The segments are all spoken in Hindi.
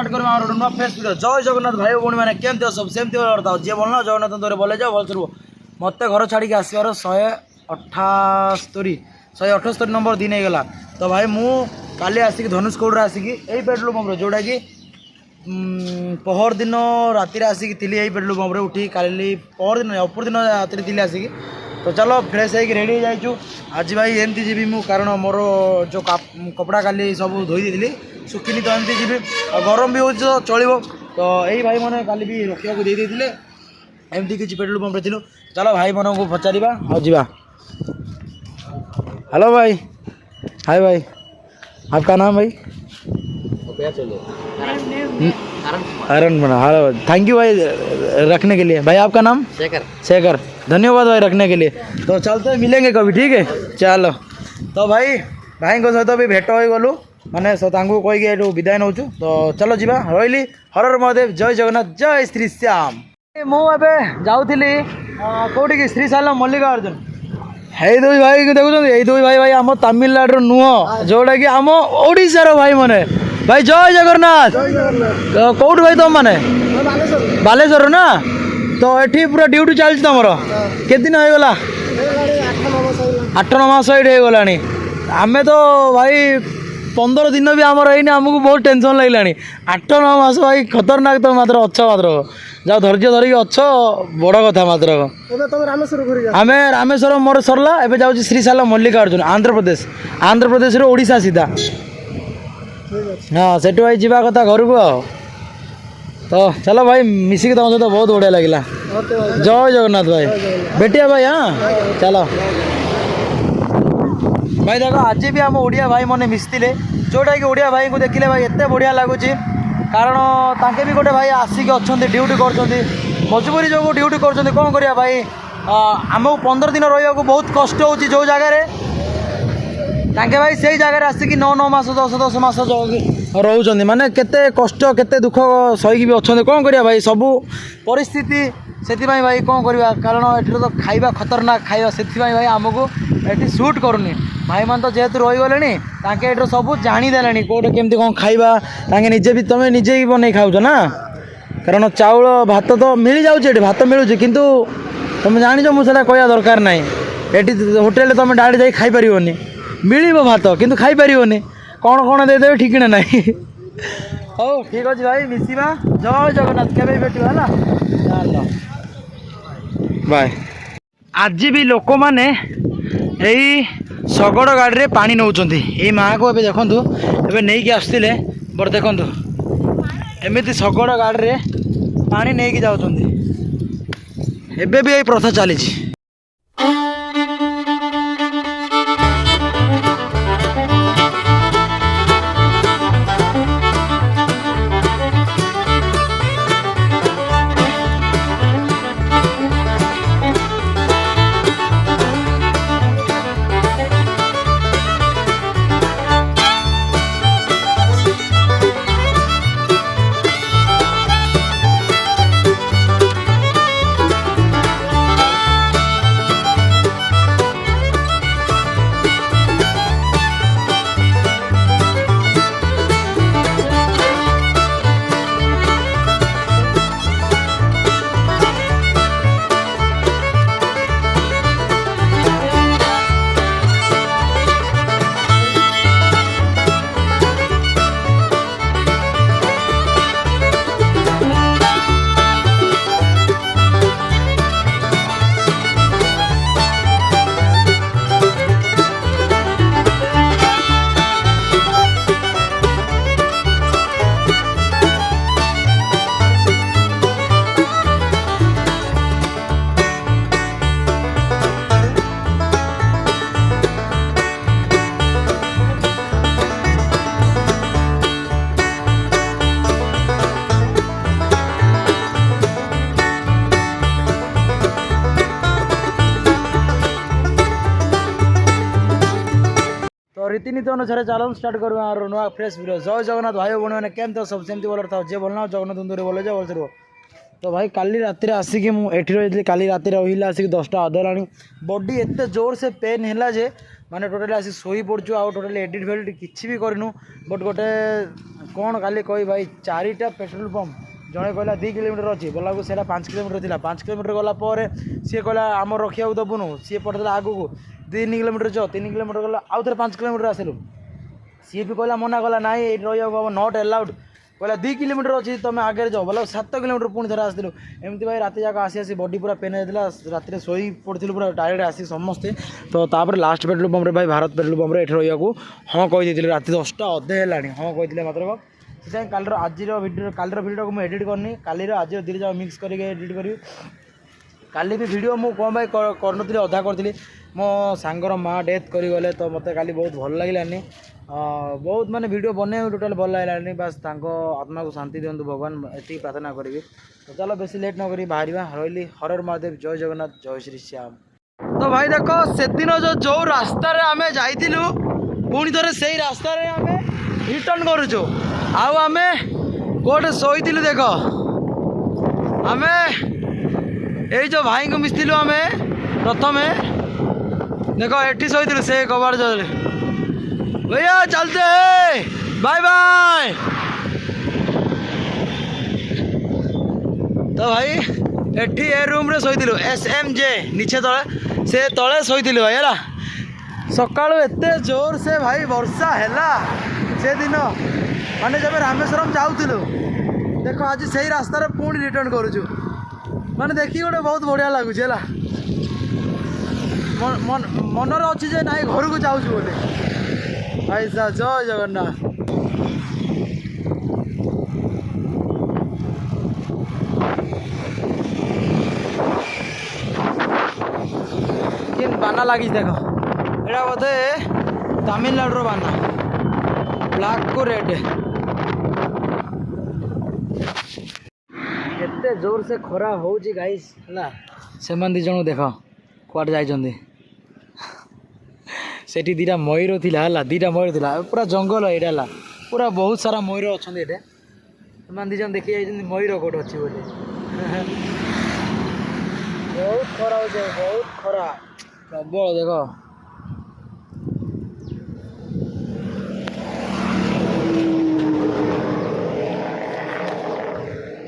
स्टार्ट करबा और नुआ फेस वीडियो। जय जगन्नाथ भाई भौणी मैंने केमती सब सेमती था जी बोलना जगन्नाथ दरे बोले जाओ भल चलो मत घर छाड़ी आसबार 178 नंबर दिन होगा। तो भाई मु काली आसिक धनुषकोड़ आसिक यही पेट्रोल पंप जोटा कि पहर दिन राति आसिक थी यही पेट्रोल पंप उठी काली पहर दिन अपर दिन राति थी आसिक। तो चलो फ्रेश होगी रेडी हो जाइछु आज भाई एमती जी मु कारण मोर जो कपड़ा काली सब धोई दी सुखिनी तो एमती जी गरम भी हो चलो। तो यही भाई मैंने काली भी रखा दे एमती किसी पेट्रोल पंप थी। चलो भाई मन को पचार जा। हेलो भाई, हाय भाई, आपका नाम भाई? अरुण बना। हेलो, थैंक यू भाई रखने के लिए। भाई आपका नाम? शेखर। शेखर, धन्यवाद भाई रखने के लिए। तो चलते मिलेंगे कभी, ठीक है? चलो। तो भाई सहित भी भेट हो गलु माने कहीकि विदाय नौ। तो चलो जी रही। हर हर महादेव, जय जगन्नाथ, जय श्री श्याम। मुझे जाऊली कौटी की श्रीशैलम मल्लिकार्जुन। यही दुई भाई देखुं यही दुई भाई भाई आम तमिलनाडु नुह जोटा कि आम ओडिशार भाई मैंने भाई जय जगन्नाथ। कौट भाई तुम मैंने बालेश्वर ना? तो ये पूरा ड्यूटी चलती तुम के दिन होगा? 8-9 मास ये होगा। आम तो भाई 15 दिन भी आम रही आमको बहुत टेंशन लगे। 8-9 मास भाई खतरनाक। तो मात्र अच्छ मात्र जाओ धैर्य धरिकी अच्छ बड़ कथा। मात्र आम रामेश्वर मोर सरला एवं जाऊँ श्रीशैलम मल्लिकार्जुन आंध्र प्रदेश ओडिशा सीधा। हाँ से भाई जावा कथा घर को। तो चलो भाई मिसिक तुम सहित बहुत बढ़िया लगे। जय जगन्नाथ भाई बेटिया भाई। हाँ चलो भाई देखो आज भी आम ओडिया भाई मैंने मिसते जोटा कि ओडिया भाई को देखिले भाई एत बढ़िया लगुच। कारण ताके भी गोटे भाई आसिक अच्छा ड्यूटी कर मजबूरी जो ड्यूटी कर कौन करिया भाई। आमको 15 दिन रहा बहुत कष्ट हो जो जगार ताके भाई से जगह आसिक 9 मास 10 मास रोच माने केते कष्ट केते दुख सही भी अच्छा कौन करिया भाई सब परिस्थिति से भाई कौन करवा। कारण ये तो खाଇବା खतरनाक खाଇବା से भाई आमको ये सुट करूनी। भाई मान तो जेहेतु रहीगले ये सब जाणीदे कौटे केमती कौन खाଇବା निजे भी तुम निजे ही बन खाऊ ना। कारण चाउल भात तो मिल जाऊे भात मिलूँ किंतु तुम जान मुझे कहया दरकार ना। ये होटेल तुम डायरेक्ट जाई खाई परिवनी मिल भात किंतु खाई परिवनी कौन कौन देदेवे ठीक ना। हो ठीक अच्छे भाई मिसिबा। जय जगन्नाथ के भेटा है बाय। आज भी लोक मैंने यही शगड़ गाड़ी में पानी नौ माँ को ए देखु ए नहीं आसते बट देखु एमती शगड़ गाड़ी में पानी नहीं जाऊँ एबे भी यही प्रथा चली। रीतिनीति अनुसार चलो स्टार्ट करवा और नुआ फ्रेश वीडियो। जय जगन्नाथ भाई भौणी मैंने केमती सब सेमती बोल था जे बोलना जगन्नाथ दूर बोले जाओ बोल। तो भाई काली राति आसिक मुझे रही काली राति रही आसिक 10टा अधे ला बॉडी एत जोर से पेन है जे माने टोटाली आसी शोई पड़चु आउ टोटाली एडिट फेडिट किसी भी करनु बट गोटे कौन खाली कही भाई 4टा पेट्रोल पंप जड़े कहला 2 किलोमीटर अच्छी बोला को 5 किलोमीटर थी 5 किलोमीटर गलापर सी कहला आम रखा दबुनु सी पठेला आगू को 3 किलोमीटर जो 3 किलोमीटर गला आउ थे 5 किलोमीटर आसलु सी भी कहला मना कला ना ये रहा नट एलाउड कहला 2 किलोमीटर अच्छी तुम आगे जाओ बोला 7 किलोमीटर पुणी थे आसलु एमती भाई रात जाक आसी बॉडी पूरा पेन होता रात शोई पड़ू पूरा टायर्ड आसी समस्ते तो तापर लास्ट पेट्रोल पंप भाई भारत पेट्रोल पंप ये रहा हाँ कही रात 10टा अधे है हाँ कही मात्र से कल आज भिडियो कल भिडियो को मुझे एडिट करनी काली आज दुई जाक मिक्स करके एडिट करी काली भी भिडियो मुझे कौन भाई करनी अधा करी मो सांगर माँ डेथ करीगले तो मत काली बहुत भल लगे बहुत माने वीडियो बने टोटाल भल लगे बास आत्मा को शांति दिंतु भगवान ये प्रार्थना करी तो चलो बेसी लेट न करी बाहर रही हर महादेव जय जगन्नाथ जय श्री श्याम। तो भाई देखो से दिन जो रास्तार आम जाइलु पुणी थे से रास्तार आम रिटर्न करुचु आम कोटे शोई देख आम ये जो भाई को मिसलु आम प्रथम देख ये शोई से कबाड़ जल भैया चलते बाय बाय। तो भाई एठी ए रूम रे शोइथिलु SMJ नीचे तले से तले शोइथिलु भाई है सकाळु एते जोर से भाई वर्षा हैला से दिन माने जब रामेश्वरम जाउथिलु देखो आज सही रास्ता रे पुणी रिटर्न करूछु माने देखी गोटे बहुत बढ़िया लागुछ हैला मनर अच्छी जे नाई घर को जाऊँ बोले भाई साहब जय जगन्नाथ। किन बाना लगी देख एटा बोधे तमिलनाडु बाना ब्लैक को रेड केते जोर से खरा होउची गाइस हला से मन दी जण देख कुआडे जाइछन्ती सेठी दीटा मयूर थिला हला दीटा मयूर थिला पूरा जंगल एटा पूरा बहुत सारा मयूर अच्छा ये मान दी जन देखी जाइछन्ती मयूर कोट अच्छी बोले बहुत खरा हो बहुत खरा प्रबल देख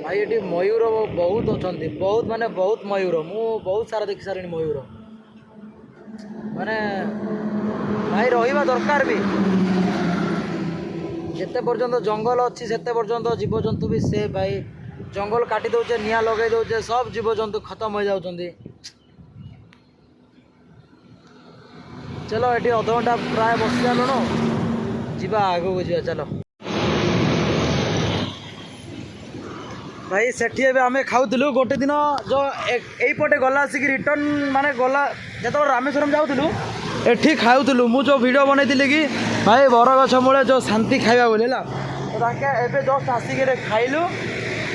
भाई ये मयूर बहुत अच्छा बहुत माने बहुत मयूर मु बहुत सारा देखी सारे मयूर माने भाई रहा दरकार भी जिते पर्यंत जंगल अच्छी से पर्यंत जीवजंतु भी से भाई जंगल काटी दौचे निआ लगे दौचे सब जीवजंतु खत्म हो जाउछन्ती। चलो ये अध घंटा प्राय बस चलुन जीवा आगू को जीवा चलो भाई सेठी आम खाऊलु गोटे दिन जो यहीपटे गला आसिक रिटर्न माने गला जो रामेश्वरम जाऊलु एठी खाऊलु मु जो वीडियो बनई कि भाई बरगछ मूले जो शांति खाइबा बोले तो जस्ट आसिक खाइलु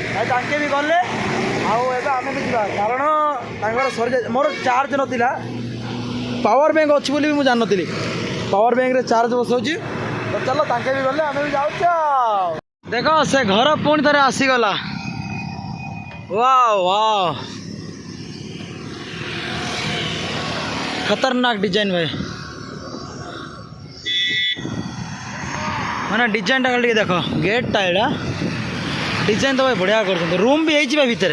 भाई भी गले आम भी जा कारण सरी मोर चार्ज नाला पावर बैंक अच्छी बोली मुझे जान नी पावर बैंक रे चार्ज बसाऊँ तो चलो तांके भी गले आम भी जाऊँ देख से घर पुणी थे आसीगला वाह वाह खतरनाक डिजाइन भाई मैंने डिजाइन टा खाली देख गेट टा एटा डिजाइन तो भाई बढ़िया कर रूम भी है भितर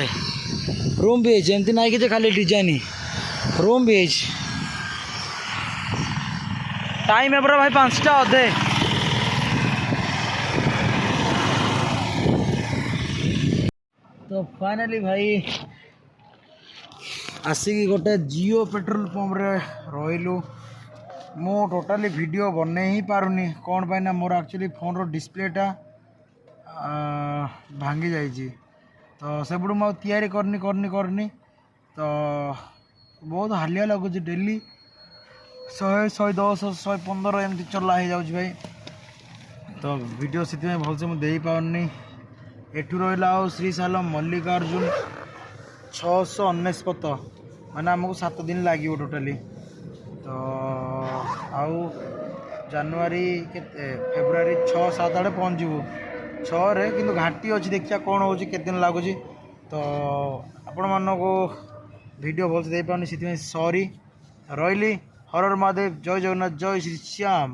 रूम भी है एमती ना कि खाली डिजाइन रूम भी है टाइम है पूरा भाई 5टा अधे तो फाइनली भाई आसिक गोटे जियो पेट्रोल पंप रे रहिलु मु टोटाली वीडियो बने ही पारुनी कौन पाई ना मोर एक्चुअली फोन रो डिस्प्लेटा भांगी जाइए तो से बुढ़ू मुझे तैयारी करनी करनी करनी तो बहुत हालिया लगुच डेली 100 110 115 एमती चला हो जाऊँ भाई तो वीडियो से भलसे मुझे दे पानी एठू रहा श्रीसालम मल्लिकार्जुन 699 माने आमको 7 दिन लगे टोटाली तो आउ जनवरी के फेब्रुआरी 6-7 आड़े पहुँचू 6 रे किंतु घाटी अच्छी देखिया कौन हो दिन लगुच तो आपण मानक वीडियो भलसे दे पानी से सॉरी रही হরর মহাদেব, জয় জগন্নাথ, জয় শ্রী শ্যাম।